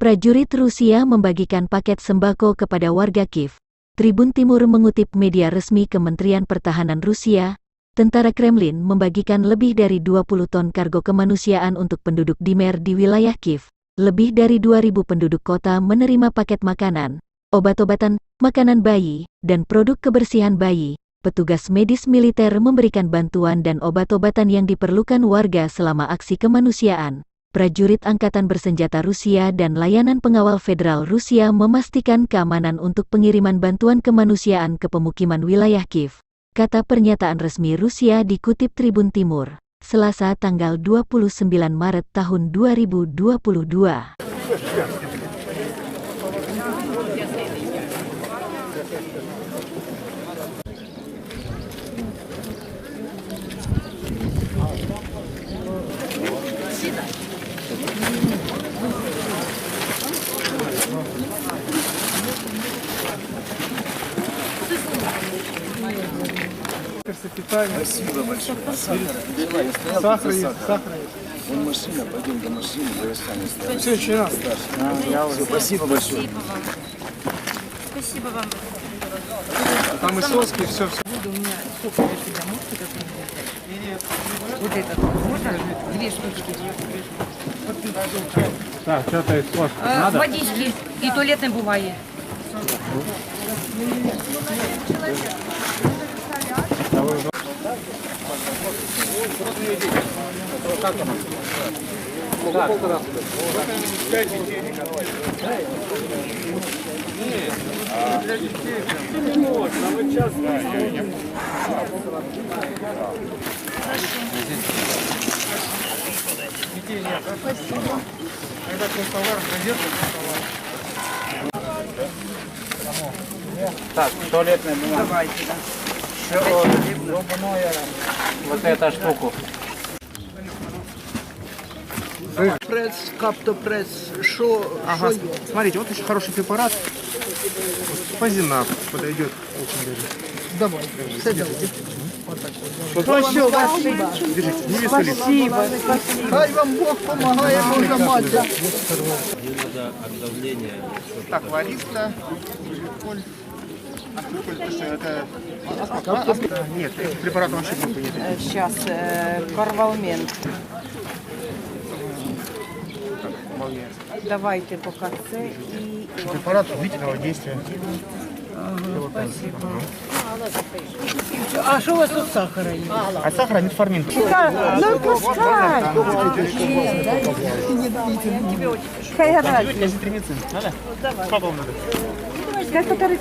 Prajurit Rusia membagikan paket sembako kepada warga Kiev. Tribun Timur mengutip media resmi Kementerian Pertahanan Rusia, tentara Kremlin membagikan lebih dari 20 ton kargo kemanusiaan untuk penduduk Dimer di wilayah Kiev. Lebih dari 2.000 penduduk kota menerima paket makanan, obat-obatan, makanan bayi, dan produk kebersihan bayi. Petugas medis militer memberikan bantuan dan obat-obatan yang diperlukan warga selama aksi kemanusiaan. Prajurit Angkatan Bersenjata Rusia dan Layanan Pengawal Federal Rusia memastikan keamanan untuk pengiriman bantuan kemanusiaan ke pemukiman wilayah Kiev, kata pernyataan resmi Rusia dikutip Tribun Timur, Selasa tanggal 29 Maret tahun 2022. Спасибо большое. Сахар есть, сахар есть. Вон машина, пойдем до машины, до Ростана. Все, еще раз. Все, спасибо большое. Спасибо вам. Там и соски, все. У меня сколько для тебя можете вот этот можно? 2 штучки. Так, что-то из соски надо? Водички и туалетной бумаги. Так, туалетная бумага. Давайте, да. Вот эту штуку. Пресс, каптопресс, шо, Ага, шо есть? смотрите, вот еще хороший препарат. Позинап подойдет очень даже. Давай, садитесь. Держите, не веселись. Хай вам Бог помогает, Божа Матір. Так, вариста. Нет, этих препаратов вообще группы нет. Сейчас Карвалмен. Давайте пока це і... Препарат длительного действия. А що у вас тут сахара є? А сахара метформин. Ну, пускай. Хай гадать. Азитромицин. Надо? Сколько вам надо? Сколько